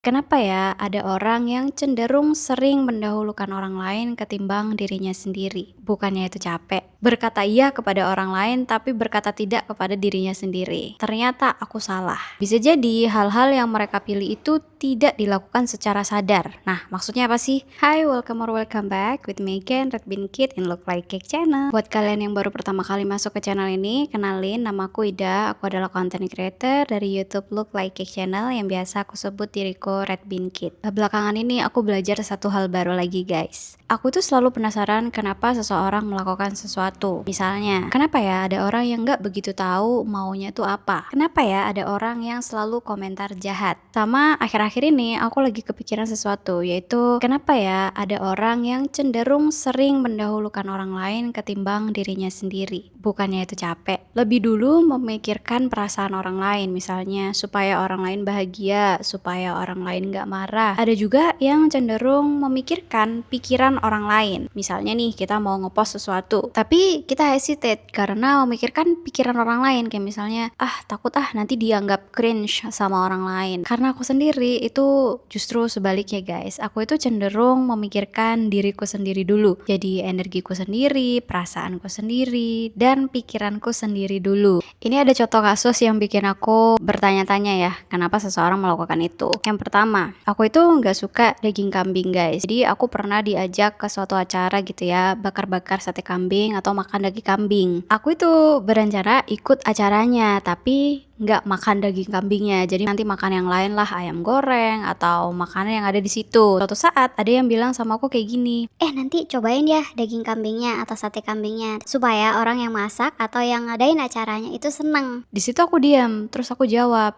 Kenapa ya ada orang yang cenderung sering mendahulukan orang lain ketimbang dirinya sendiri? Bukannya itu capek. Berkata iya kepada orang lain tapi berkata tidak kepada dirinya sendiri. Ternyata aku salah. Bisa jadi hal-hal yang mereka pilih itu tidak dilakukan secara sadar. Nah, maksudnya apa sih? Hai, welcome or welcome back with me again, Red Bean Kid in Look Like Cake Channel. Buat kalian yang baru pertama kali masuk ke channel ini, kenalin, nama aku Ida. Aku adalah content creator dari YouTube Look Like Cake Channel yang biasa aku sebut diriku Red Bean Kid. Belakangan ini aku belajar satu hal baru lagi, guys. Aku tuh selalu penasaran kenapa seseorang melakukan sesuatu. Misalnya, kenapa ya ada orang yang nggak begitu tahu maunya tuh apa? Kenapa ya ada orang yang selalu komentar jahat? Sama akhir-akhir ini aku lagi kepikiran sesuatu, yaitu kenapa ya ada orang yang cenderung sering mendahulukan orang lain ketimbang dirinya sendiri? Bukannya itu capek. Lebih dulu memikirkan perasaan orang lain, misalnya supaya orang lain bahagia, supaya orang lain nggak marah. Ada juga yang cenderung memikirkan pikiran orang lain. Misalnya nih, kita mau ngepost sesuatu, tapi kita hesitate karena memikirkan pikiran orang lain. Kayak misalnya, takut nanti dianggap cringe sama orang lain. Karena aku sendiri itu justru sebaliknya, guys. Aku itu cenderung memikirkan diriku sendiri dulu. Jadi energiku sendiri, perasaanku sendiri, dan pikiranku sendiri dulu. Ini ada contoh kasus yang bikin aku bertanya-tanya ya, kenapa seseorang melakukan itu. Yang pertama, aku itu nggak suka daging kambing, guys. Jadi aku pernah diajak ke suatu acara gitu ya, bakar-bakar sate kambing atau makan daging kambing. Aku itu berencana ikut acaranya, tapi nggak makan daging kambingnya. Jadi nanti makan yang lain lah, ayam goreng atau makanan yang ada di situ. Suatu saat ada yang bilang sama aku kayak gini, Nanti cobain ya daging kambingnya atau sate kambingnya supaya orang yang masak atau yang ngadain acaranya itu seneng. di situ aku diam, terus aku jawab,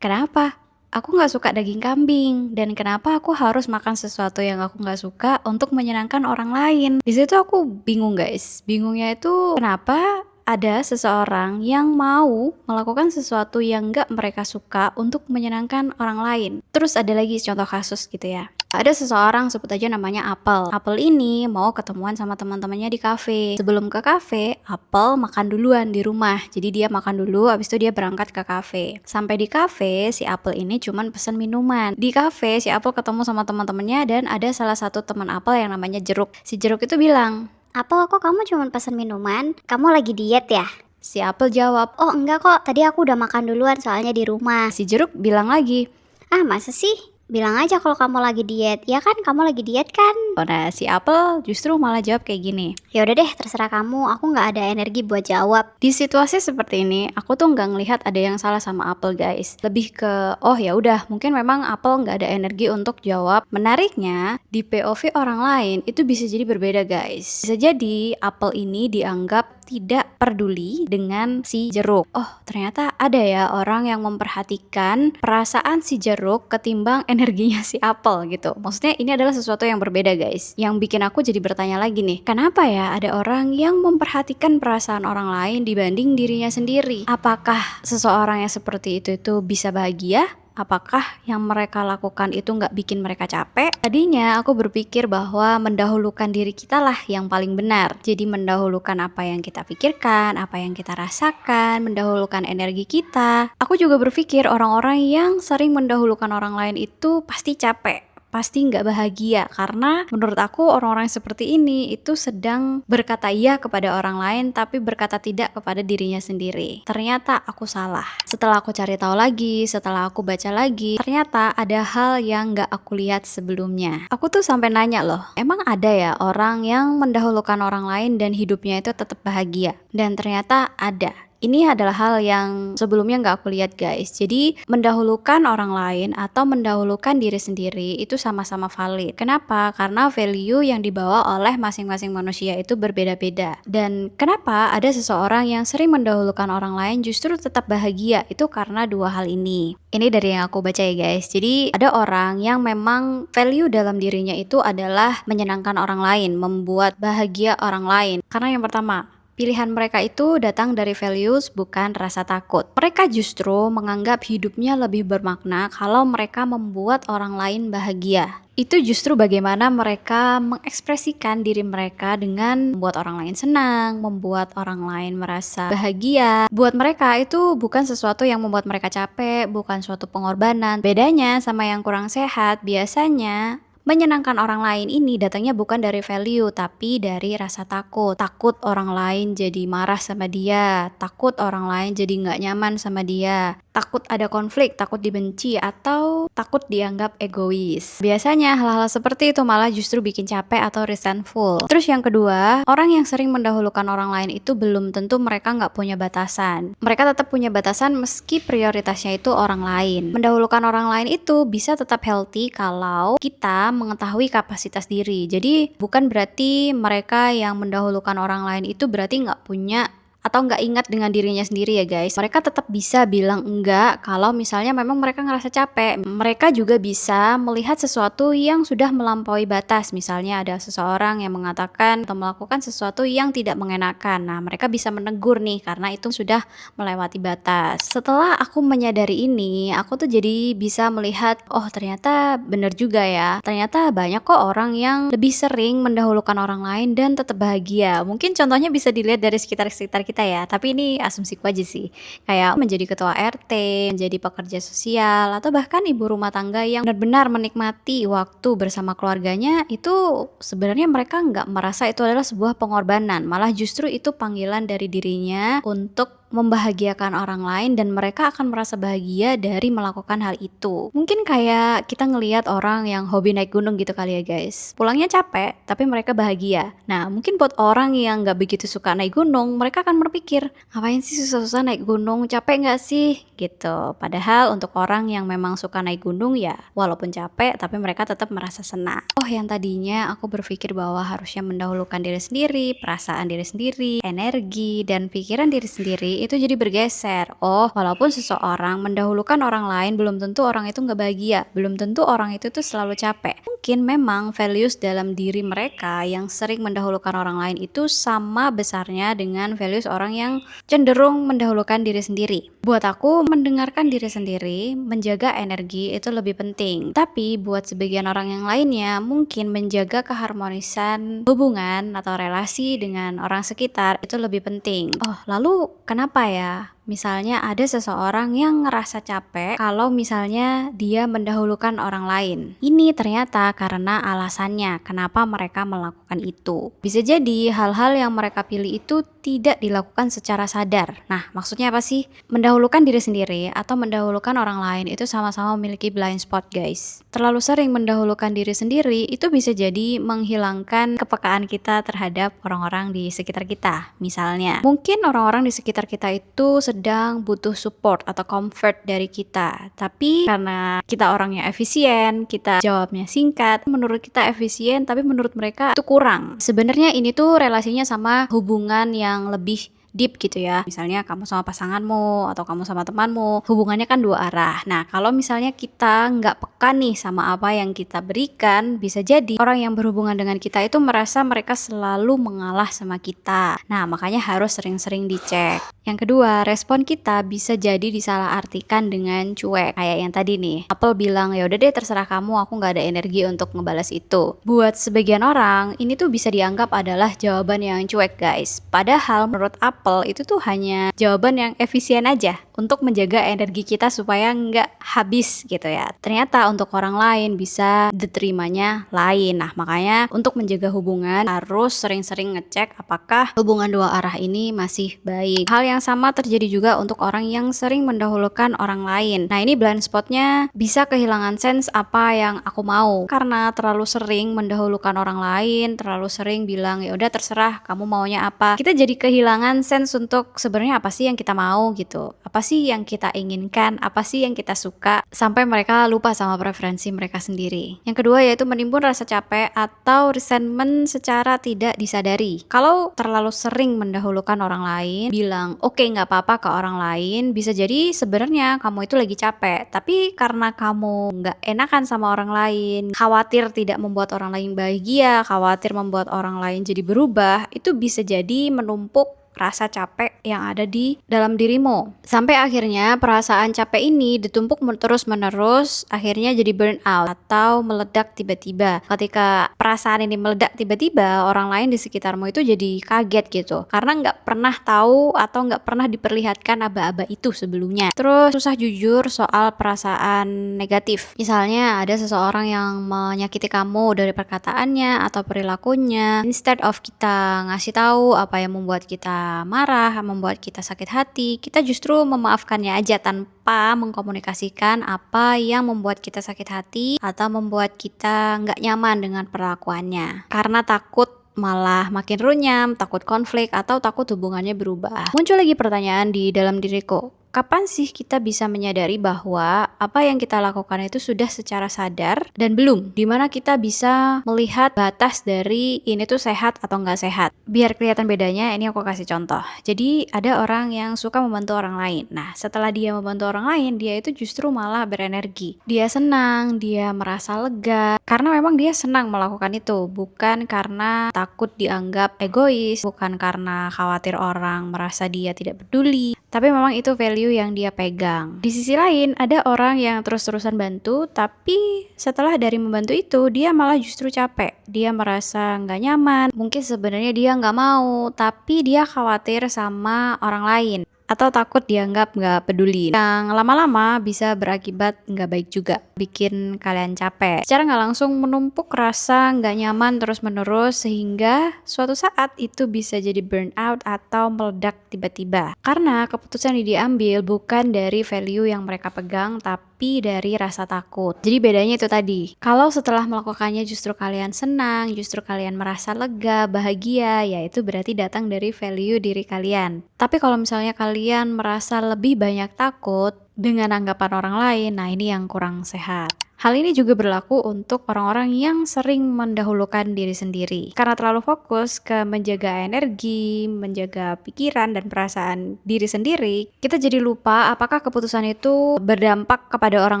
kenapa? Aku nggak suka daging kambing, dan kenapa aku harus makan sesuatu yang aku nggak suka untuk menyenangkan orang lain? Di situ aku bingung, guys. Bingungnya itu kenapa ada seseorang yang mau melakukan sesuatu yang nggak mereka suka untuk menyenangkan orang lain. Terus ada lagi contoh kasus gitu ya. Ada seseorang, sebut aja namanya Apel. Apel ini mau ketemuan sama teman-temannya di kafe. Sebelum ke kafe, Apel makan duluan di rumah. Jadi dia makan dulu, habis itu dia berangkat ke kafe. Sampai di kafe, si Apel ini cuman pesen minuman. Di kafe, si Apel ketemu sama teman-temannya dan ada salah satu teman Apel yang namanya Jeruk. Si Jeruk itu bilang, Apel, kok kamu cuma pesen minuman? Kamu lagi diet ya? si Apel jawab, Oh enggak kok, tadi aku udah makan duluan soalnya di rumah. si Jeruk bilang lagi, Masa sih? Bilang aja kalau kamu lagi diet. Ya kan, kamu lagi diet kan? nah si Apel justru malah jawab kayak gini. Ya udah deh, terserah kamu. Aku nggak ada energi buat jawab. Di situasi seperti ini, aku tuh nggak ngelihat ada yang salah sama Apel, guys. Lebih ke, oh ya udah, mungkin memang Apel nggak ada energi untuk jawab. Menariknya, di POV orang lain itu bisa jadi berbeda, guys. Bisa jadi Apel ini dianggap tidak peduli dengan si Jeruk. Oh, ternyata ada ya orang yang memperhatikan perasaan si Jeruk ketimbang energinya si Apel gitu. Maksudnya ini adalah sesuatu yang berbeda, guys. Yang bikin aku jadi bertanya lagi nih, kenapa ya ada orang yang memperhatikan perasaan orang lain dibanding dirinya sendiri? Apakah seseorang yang seperti itu bisa bahagia? Apakah yang mereka lakukan itu nggak bikin mereka capek? Tadinya aku berpikir bahwa mendahulukan diri kita lah yang paling benar. Jadi mendahulukan apa yang kita pikirkan, apa yang kita rasakan, mendahulukan energi kita. Aku juga berpikir orang-orang yang sering mendahulukan orang lain itu pasti capek, pasti nggak bahagia, karena menurut aku orang-orang seperti ini itu sedang berkata iya kepada orang lain tapi berkata tidak kepada dirinya sendiri. Ternyata aku salah. Setelah aku cari tahu lagi, setelah aku baca lagi, ternyata ada hal yang nggak aku lihat sebelumnya. Aku tuh sampai nanya loh, emang ada ya orang yang mendahulukan orang lain dan hidupnya itu tetap bahagia? Dan ternyata ada. Ini adalah hal yang sebelumnya nggak aku lihat, guys. Jadi mendahulukan orang lain atau mendahulukan diri sendiri itu sama-sama valid. Kenapa? Karena value yang dibawa oleh masing-masing manusia itu berbeda-beda. Dan kenapa ada seseorang yang sering mendahulukan orang lain justru tetap bahagia? Itu karena dua hal ini. Ini dari yang aku baca ya, guys. Jadi ada orang yang memang value dalam dirinya itu adalah menyenangkan orang lain, membuat bahagia orang lain. Karena yang pertama, Pilihan mereka itu datang dari values, bukan rasa takut. Mereka justru menganggap hidupnya lebih bermakna kalau mereka membuat orang lain bahagia. Itu justru bagaimana mereka mengekspresikan diri mereka dengan membuat orang lain senang, membuat orang lain merasa bahagia. Buat mereka itu bukan sesuatu yang membuat mereka capek, bukan suatu pengorbanan. Bedanya sama yang kurang sehat, biasanya menyenangkan orang lain ini datangnya bukan dari value, tapi dari rasa takut. Takut orang lain jadi marah sama dia, takut orang lain jadi nggak nyaman sama dia, takut ada konflik, takut dibenci, atau takut dianggap egois. Biasanya hal-hal seperti itu malah justru bikin capek atau resentful. Terus yang kedua, orang yang sering mendahulukan orang lain itu belum tentu mereka nggak punya batasan. Mereka tetap punya batasan meski prioritasnya itu orang lain. Mendahulukan orang lain itu bisa tetap healthy kalau kita mengetahui kapasitas diri. Jadi bukan berarti mereka yang mendahulukan orang lain itu berarti nggak punya atau nggak ingat dengan dirinya sendiri ya guys. Mereka tetap bisa bilang enggak kalau misalnya memang mereka ngerasa capek. Mereka juga bisa melihat sesuatu yang sudah melampaui batas. Misalnya ada seseorang yang mengatakan atau melakukan sesuatu yang tidak mengenakan. Nah, mereka bisa menegur nih karena itu sudah melewati batas. Setelah aku menyadari ini, aku tuh jadi bisa melihat, oh ternyata bener juga ya. Ternyata banyak kok orang yang lebih sering mendahulukan orang lain dan tetap bahagia. Mungkin contohnya bisa dilihat dari sekitar-sekitar kita ya, tapi ini asumsiku aja sih. Kayak menjadi ketua RT, menjadi pekerja sosial, atau bahkan ibu rumah tangga yang benar-benar menikmati waktu bersama keluarganya, itu sebenarnya mereka nggak merasa itu adalah sebuah pengorbanan, malah justru itu panggilan dari dirinya untuk membahagiakan orang lain dan mereka akan merasa bahagia dari melakukan hal itu. Mungkin kayak kita ngelihat orang yang hobi naik gunung gitu kali ya guys. Pulangnya capek, tapi mereka bahagia. Nah, mungkin buat orang yang nggak begitu suka naik gunung, mereka akan berpikir, ngapain sih susah-susah naik gunung, capek nggak sih? Gitu. Padahal untuk orang yang memang suka naik gunung ya, walaupun capek, tapi mereka tetap merasa senang. Oh, yang tadinya aku berpikir bahwa harusnya mendahulukan diri sendiri, perasaan diri sendiri, energi, dan pikiran diri sendiri, itu jadi bergeser. Oh, walaupun seseorang mendahulukan orang lain, belum tentu orang itu nggak bahagia, belum tentu orang itu tuh selalu capek. Mungkin memang values dalam diri mereka yang sering mendahulukan orang lain itu sama besarnya dengan values orang yang cenderung mendahulukan diri sendiri. Buat aku, mendengarkan diri sendiri, menjaga energi itu lebih penting. Tapi buat sebagian orang yang lainnya, mungkin menjaga keharmonisan hubungan atau relasi dengan orang sekitar itu lebih penting. Oh, lalu kenapa ya? Misalnya ada seseorang yang ngerasa capek kalau misalnya dia mendahulukan orang lain. Ini ternyata karena alasannya kenapa mereka melakukan itu. Bisa jadi hal-hal yang mereka pilih itu tidak dilakukan secara sadar. Nah, maksudnya apa sih? Mendahulukan diri sendiri atau mendahulukan orang lain itu sama-sama memiliki blind spot guys. Terlalu sering mendahulukan diri sendiri itu bisa jadi menghilangkan kepekaan kita terhadap orang-orang di sekitar kita. Misalnya, mungkin orang-orang di sekitar kita itu sedang butuh support atau comfort dari kita. Tapi karena kita orangnya efisien, kita jawabnya singkat, menurut kita efisien tapi menurut mereka itu kurang. Sebenarnya ini tuh relasinya sama hubungan yang lebih deep gitu ya. Misalnya kamu sama pasanganmu atau kamu sama temanmu, hubungannya kan dua arah. Nah, kalau misalnya kita nggak peka nih sama apa yang kita berikan, bisa jadi orang yang berhubungan dengan kita itu merasa mereka selalu mengalah sama kita. Nah, makanya harus sering-sering dicek. Yang kedua, respon kita bisa jadi disalahartikan dengan cuek. Kayak yang tadi nih, Apple bilang, ya udah deh terserah kamu, aku nggak ada energi untuk ngebalas itu. Buat sebagian orang, ini tuh bisa dianggap adalah jawaban yang cuek guys. Padahal menurut Apple itu tuh hanya jawaban yang efisien aja untuk menjaga energi kita supaya nggak habis gitu ya. Ternyata untuk orang lain bisa diterimanya lain. Nah, makanya untuk menjaga hubungan harus sering-sering ngecek apakah hubungan dua arah ini masih baik. Hal yang sama terjadi juga untuk orang yang sering mendahulukan orang lain. Nah, ini blind spotnya bisa kehilangan sense apa yang aku mau karena terlalu sering mendahulukan orang lain, terlalu sering bilang ya udah terserah kamu maunya apa. Kita jadi kehilangan sense untuk sebenarnya apa sih yang kita mau gitu, apa sih yang kita inginkan, apa sih yang kita suka, sampai mereka lupa sama preferensi mereka sendiri. Yang kedua yaitu menimbun rasa capek atau resentment secara tidak disadari. Kalau terlalu sering mendahulukan orang lain, bilang oke nggak apa-apa ke orang lain, bisa jadi sebenarnya kamu itu lagi capek, tapi karena kamu nggak enakan sama orang lain, khawatir tidak membuat orang lain bahagia, khawatir membuat orang lain jadi berubah, itu bisa jadi menumpuk rasa capek yang ada di dalam dirimu. Sampai akhirnya perasaan capek ini ditumpuk terus-menerus, akhirnya jadi burnout atau meledak tiba-tiba. Ketika perasaan ini meledak tiba-tiba, orang lain di sekitarmu itu jadi kaget gitu. Karena nggak pernah tahu atau nggak pernah diperlihatkan aba-aba itu sebelumnya. Terus susah jujur soal perasaan negatif. Misalnya ada seseorang yang menyakiti kamu dari perkataannya atau perilakunya. Instead of kita ngasih tahu apa yang membuat kita marah, membuat kita sakit hati, kita justru memaafkannya aja tanpa mengkomunikasikan apa yang membuat kita sakit hati atau membuat kita nggak nyaman dengan perlakuannya. Karena takut malah makin runyam, takut konflik, atau takut hubungannya berubah. Muncul lagi pertanyaan di dalam diriku. Kapan sih kita bisa menyadari bahwa apa yang kita lakukan itu sudah secara sadar dan belum? Dimana kita bisa melihat batas dari ini tuh sehat atau nggak sehat. Biar kelihatan bedanya, ini aku kasih contoh. Jadi ada orang yang suka membantu orang lain. Nah, setelah dia membantu orang lain, dia itu justru malah berenergi. Dia senang, dia merasa lega. Karena memang dia senang melakukan itu. Bukan karena takut dianggap egois. Bukan karena khawatir orang merasa dia tidak peduli. Tapi memang itu value yang dia pegang. Di sisi lain, ada orang yang terus-terusan bantu, tapi setelah dari membantu itu, dia malah justru capek. Dia merasa nggak nyaman. Mungkin sebenarnya dia nggak mau, tapi dia khawatir sama orang lain. Atau takut dianggap nggak peduli. Yang lama-lama bisa berakibat nggak baik juga, bikin kalian capek. Secara nggak langsung menumpuk rasa nggak nyaman terus-menerus sehingga suatu saat itu bisa jadi burnout atau meledak tiba-tiba. Karena keputusan yang diambil bukan dari value yang mereka pegang, tapi dari rasa takut. Jadi bedanya itu tadi. Kalau setelah melakukannya justru kalian senang, justru kalian merasa lega, bahagia, ya itu berarti datang dari value diri kalian. Tapi kalau misalnya kalian merasa lebih banyak takut dengan anggapan orang lain, nah ini yang kurang sehat. Hal ini juga berlaku untuk orang-orang yang sering mendahulukan diri sendiri. Karena terlalu fokus ke menjaga energi, menjaga pikiran dan perasaan diri sendiri, kita jadi lupa apakah keputusan itu berdampak kepada orang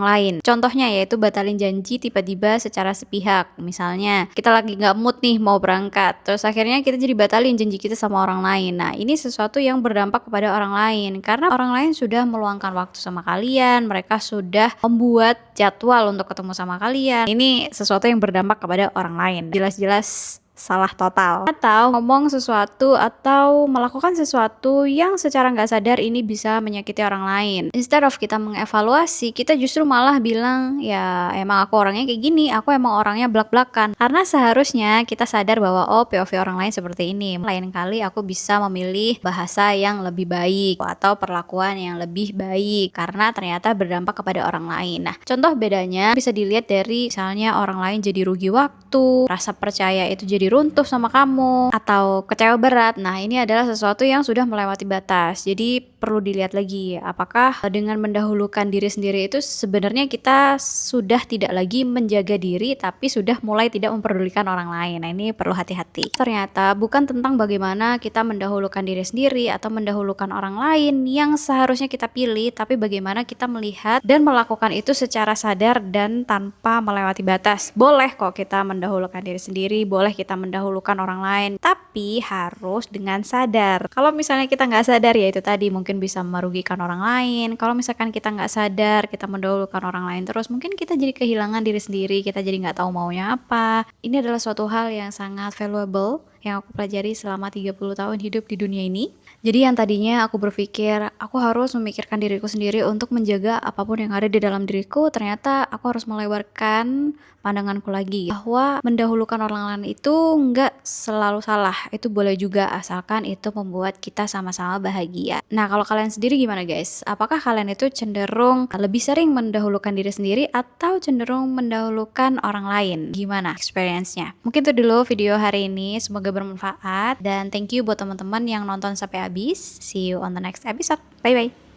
lain. Contohnya yaitu batalin janji tiba-tiba secara sepihak. Misalnya, kita lagi nggak mood nih mau berangkat, terus akhirnya kita jadi batalin janji kita sama orang lain. Nah, ini sesuatu yang berdampak kepada orang lain. Karena orang lain sudah meluangkan waktu sama kalian, mereka sudah membuat jadwal untuk ketemu sama kalian. Ini sesuatu yang berdampak kepada orang lain. Jelas-jelas salah total. Atau ngomong sesuatu atau melakukan sesuatu yang secara nggak sadar ini bisa menyakiti orang lain. Instead of kita mengevaluasi, kita justru malah bilang, ya emang aku orangnya kayak gini, aku emang orangnya blak-blakan. Karena seharusnya kita sadar bahwa oh POV orang lain seperti ini. Lain kali aku bisa memilih bahasa yang lebih baik atau perlakuan yang lebih baik karena ternyata berdampak kepada orang lain. Nah, contoh bedanya bisa dilihat dari misalnya orang lain jadi rugi waktu, rasa percaya itu jadi runtuh sama kamu, atau kecewa berat. Nah, ini adalah sesuatu yang sudah melewati batas. Jadi perlu dilihat lagi apakah dengan mendahulukan diri sendiri itu sebenarnya kita sudah tidak lagi menjaga diri tapi sudah mulai tidak memperdulikan orang lain. Nah, ini perlu hati-hati. Ternyata bukan tentang bagaimana kita mendahulukan diri sendiri atau mendahulukan orang lain yang seharusnya kita pilih, tapi bagaimana kita melihat dan melakukan itu secara sadar dan tanpa melewati batas. Boleh kok kita mendahulukan diri sendiri, boleh kita mendahulukan orang lain, tapi harus dengan sadar. Kalau misalnya kita nggak sadar, ya itu tadi mungkin bisa merugikan orang lain. Kalau misalkan kita nggak sadar, kita mendahulukan orang lain terus, mungkin kita jadi kehilangan diri sendiri, kita jadi nggak tahu maunya apa. Ini adalah suatu hal yang sangat valuable yang aku pelajari selama 30 tahun hidup di dunia ini. Jadi yang tadinya aku berpikir aku harus memikirkan diriku sendiri untuk menjaga apapun yang ada di dalam diriku, ternyata aku harus melebarkan pandanganku lagi bahwa mendahulukan orang lain itu nggak selalu salah. Itu boleh juga asalkan itu membuat kita sama-sama bahagia. Nah, kalau kalian sendiri gimana guys? Apakah kalian itu cenderung lebih sering mendahulukan diri sendiri atau cenderung mendahulukan orang lain? Gimana experience-nya? Mungkin itu dulu video hari ini, semoga bermanfaat dan thank you buat teman-teman yang nonton sampai habis. See you on the next episode. Bye bye.